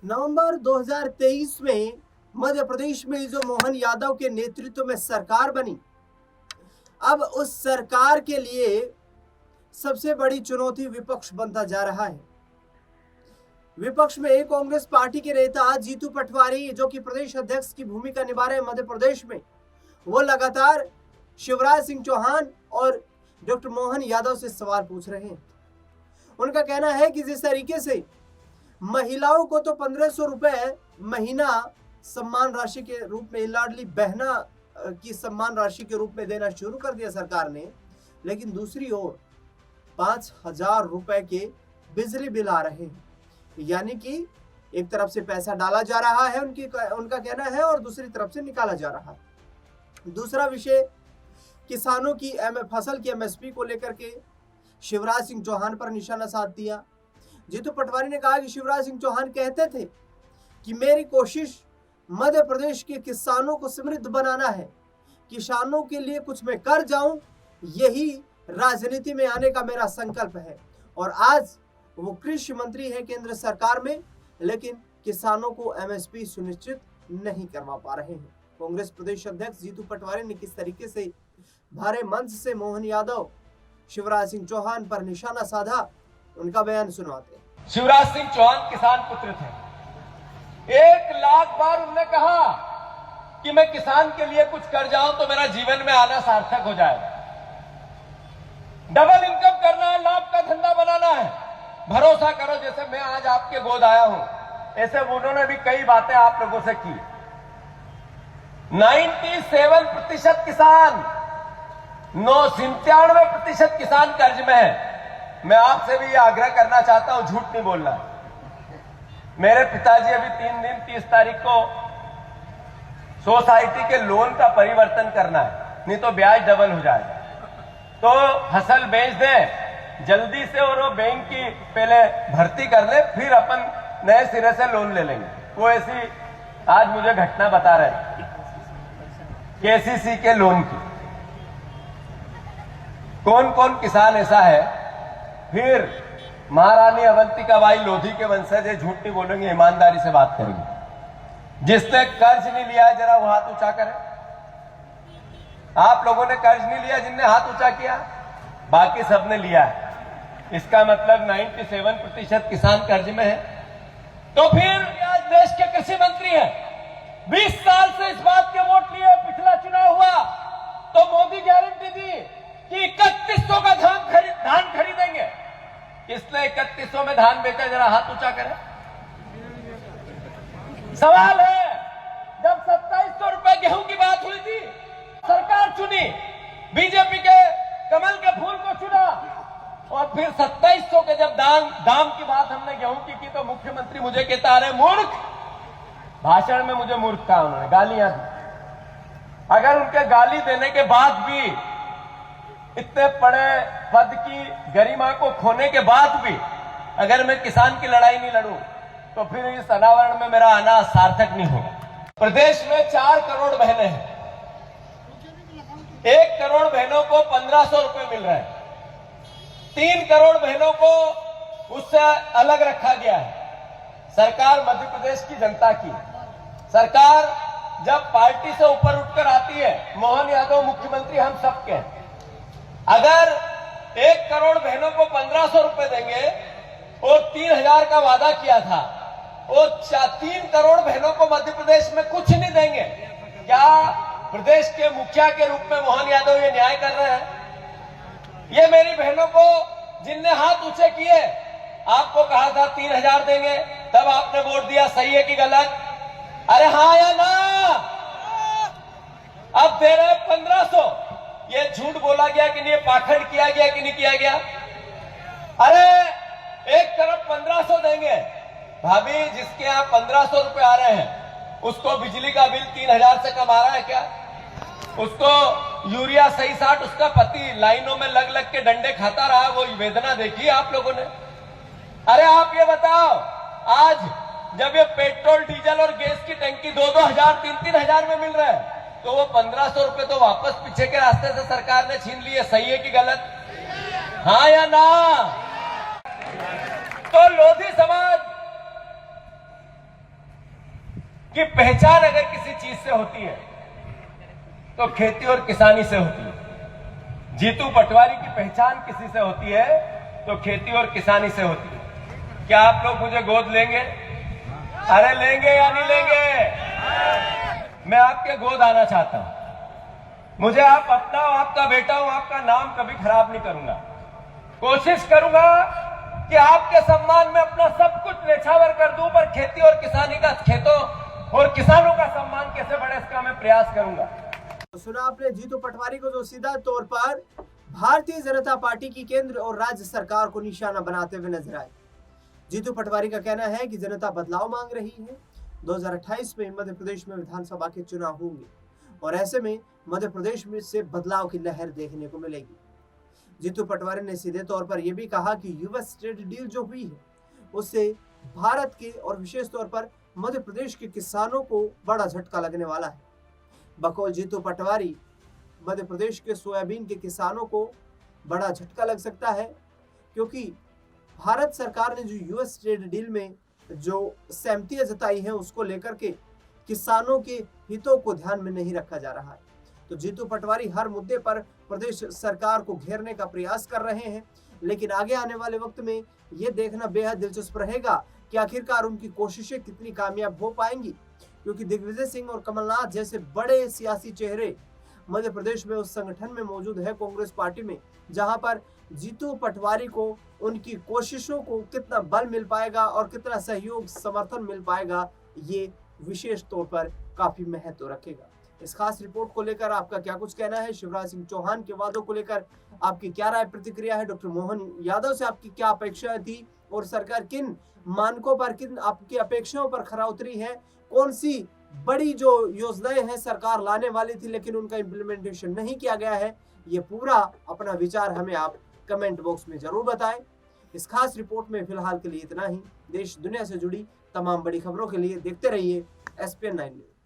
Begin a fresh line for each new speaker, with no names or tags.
नवंबर 2023 में मध्य प्रदेश में जो मोहन यादव के नेतृत्व में सरकार बनी, अब उस सरकार के लिए सबसे बड़ी चुनौती विपक्ष बनता जा रहा है। विपक्ष में कांग्रेस पार्टी के नेता जीतू पटवारी, जो कि प्रदेश अध्यक्ष की भूमिका निभा रहे हैं मध्य प्रदेश में, वो लगातार शिवराज सिंह चौहान और डॉक्टर मोहन यादव से सवाल पूछ रहे हैं। उनका कहना है कि जिस तरीके से महिलाओं को तो 1500 रुपए महीना सम्मान राशि के रूप में, लाडली बहना की सम्मान राशि के रूप में देना शुरू कर दिया सरकार ने, लेकिन दूसरी ओर 5000 रुपए के बिजली बिल आ रहे हैं। यानी कि एक तरफ से पैसा डाला जा रहा है, उनका कहना है, और दूसरी तरफ से निकाला जा रहा है। दूसरा विषय, किसानों की फसल की एमएसपी को लेकर के शिवराज सिंह चौहान पर निशाना साध दिया। जीतू पटवारी ने कहा कि शिवराज सिंह चौहान कहते थे कि मेरी कोशिश मध्य प्रदेश के किसानों को समृद्ध बनाना है, किसानों के लिए कुछ मैं कर जाऊं, यही राजनीति में आने का मेरा संकल्प है। और आज वो कृषि मंत्री है केंद्र सरकार में, लेकिन किसानों को एमएसपी सुनिश्चित नहीं करवा पा रहे हैं। कांग्रेस प्रदेश अध्यक्ष जीतू पटवारी ने किस तरीके से भारे मंच से मोहन यादव, शिवराज सिंह चौहान पर निशाना साधा, उनका बयान सुनवाते हैं।
शिवराज सिंह चौहान किसान पुत्र थे। 1 लाख बार उन्होंने कहा कि मैं किसान के लिए कुछ कर जाऊं तो मेरा जीवन में आना सार्थक हो जाएगा। डबल इनकम करना है, लाभ का धंधा बनाना है। भरोसा करो, जैसे मैं आज आपके गोद आया हूं, ऐसे उन्होंने भी कई बातें आप लोगों से की। 97% किसान, 97% किसान कर्ज में है। मैं आपसे भी आग्रह करना चाहता हूं, झूठ नहीं बोलना। मेरे पिताजी अभी 3 दिन 30 तारीख को सोसाइटी के लोन का परिवर्तन करना है, नहीं तो ब्याज डबल हो जाएगा। तो फसल बेच दें जल्दी से और वो बैंक की पहले भर्ती कर ले, फिर अपन नए सिरे से लोन ले लेंगे। वो ऐसी आज मुझे घटना बता रहे केसीसी के लोन की। कौन कौन किसान ऐसा है? फिर महारानी अवंतिकाबाई लोधी के वंशज है, झूठ नहीं बोलेंगे, ईमानदारी से बात करेंगे। जिसने कर्ज नहीं लिया है जरा वो हाथ ऊंचा करे। आप लोगों ने कर्ज नहीं लिया, जिनने हाथ ऊंचा किया, बाकी सबने लिया है। इसका मतलब 97% किसान कर्ज में है। तो फिर आज देश के कृषि मंत्री हैं, 20 साल से इस बात के वोट लिए। पिछला चुनाव हुआ तो मोदी गारंटी दी कि 3100 का धान खरीदेंगे। किसने 3100 में धान बेचा? जरा हाथ ऊंचा करें। सवाल है, जब 2700 रुपए गेहूं की बात हुई थी, सरकार चुनी, बीजेपी के कमल के फूल को चुना, और फिर 2700 के जब दाम की बात हमने गेहूं की तो मुख्यमंत्री मुझे कहता, अरे मूर्ख। भाषण में मुझे मूर्ख कहा, उन्होंने गालियां दी। अगर उनके गाली देने के बाद भी, इतने बड़े पद की गरिमा को खोने के बाद भी, अगर मैं किसान की लड़ाई नहीं लड़ूं तो फिर इस अनावरण में मेरा आना सार्थक नहीं होगा। प्रदेश में 4 करोड़ बहनें हैं। 1 करोड़ बहनों को 1500 रुपए मिल रहे हैं। 3 करोड़ बहनों को उससे अलग रखा गया है। सरकार मध्य प्रदेश की जनता की सरकार जब पार्टी से ऊपर उठकर आती है, मोहन यादव मुख्यमंत्री हम सबके हैं। अगर 1 करोड़ बहनों को 1500 रुपए देंगे और 3000 का वादा किया था, और 3 करोड़ बहनों को मध्य प्रदेश में कुछ नहीं देंगे, क्या प्रदेश के मुखिया के रूप में मोहन यादव ये न्याय कर रहे हैं? ये मेरी बहनों को जिनने हाथ ऊंचे किए, आपको कहा था 3000 देंगे, तब आपने वोट दिया, सही है कि गलत? अरे हाँ या ना? अब दे रहे 1500। ये झूठ बोला गया कि नहीं, पाखंड किया गया कि नहीं किया गया? अरे एक तरफ 1500 देंगे, भाभी जिसके यहाँ 1500 रुपए आ रहे हैं उसको बिजली का बिल 3000 से कम आ रहा है क्या? उसको यूरिया सही 60, उसका पति लाइनों में लग लग के डंडे खाता रहा, वो वेदना देखी आप लोगों ने? अरे आप ये बताओ, आज जब ये पेट्रोल डीजल और गैस की टंकी 2-2 हजार 3-3 हजार में मिल रहा है, तो वो 1500 रुपए तो वापस पीछे के रास्ते से सरकार ने छीन लिए। सही है कि गलत? हाँ या ना? तो लोधी समाज कि पहचान अगर किसी चीज से होती है तो खेती और किसानी से होती है। जीतू पटवारी की पहचान किसी से होती है तो खेती और किसानी से होती है। क्या आप लोग मुझे गोद लेंगे? अरे लेंगे या नहीं लेंगे? मैं आपके गोद आना चाहता हूं। मुझे आप अपना हूं, आपका बेटा हूं, आपका नाम कभी खराब नहीं करूंगा। कोशिश करूंगा कि आपके सम्मान में अपना सब कुछ न्यौछावर कर दूं, पर खेती और किसानी का, खेतों और किसानों का सम्मान कैसे बढ़े इसका मैं प्रयास करूंगा।
तो सुना आपने जीतू पटवारी को, जो सीधा तौर पर भारतीय जनता पार्टी की केंद्र और राज्य सरकार को निशाना बनाते हुए नजर आए। जीतू पटवारी का कहना है कि जनता बदलाव मांग रही है। 2028 में मध्य प्रदेश में विधानसभा के चुनाव होंगे और ऐसे में मध्य प्रदेश में से बदलाव की लहर देखने को मिलेगी। जीतू पटवारी ने सीधे तौर पर यह भी कहा कि यूएस ट्रेड डील जो हुई है उससे भारत के और विशेष तौर पर मध्य प्रदेश के किसानों को बड़ा झटका लगने वाला है। बकौल जीतू पटवारी, मध्य प्रदेश के सोयाबीन के किसानों को बड़ा झटका लग सकता है, क्योंकि भारत सरकार ने जो यूएस ट्रेड डील में जो सहमतियां जताई हैं उसको लेकर के किसानों के हितों को ध्यान में नहीं रखा जा रहा है। तो जीतू पटवारी हर मुद्दे पर प्रदेश सरकार को घेरने का प्रयास कर रहे हैं, लेकिन आगे आने वाले वक्त में यह देखना बेहद दिलचस्प रहेगा कि आखिरकार उनकी कोशिशें कितनी कामयाब हो पाएंगी, क्योंकि दिग्विजय सिंह और कमलनाथ जैसे बड़े सियासी चेहरे मध्य प्रदेश में उस संगठन में मौजूद है, कांग्रेस पार्टी में, जहां पर जीतू पटवारी को उनकी कोशिशों को कितना बल मिल पाएगा और कितना सहयोग समर्थन मिल पाएगा, ये विशेष तौर पर काफी महत्व रखेगा। इस खास रिपोर्ट को लेकर आपका क्या कुछ कहना है? शिवराज सिंह चौहान के वादों को लेकर आपकी क्या राय प्रतिक्रिया है? डॉक्टर मोहन यादव से आपकी क्या अपेक्षाएं थी और सरकार किन मानकों पर, किन आपकी अपेक्षाओं पर खरा उतरी है? कौन सी बड़ी जो योजनाएं हैं सरकार लाने वाली थी लेकिन उनका इम्प्लीमेंटेशन नहीं किया गया है? ये पूरा अपना विचार हमें आप कमेंट बॉक्स में जरूर बताएं। इस खास रिपोर्ट में फिलहाल के लिए इतना ही। देश दुनिया से जुड़ी तमाम बड़ी खबरों के लिए देखते रहिए SPN 9 न्यूज।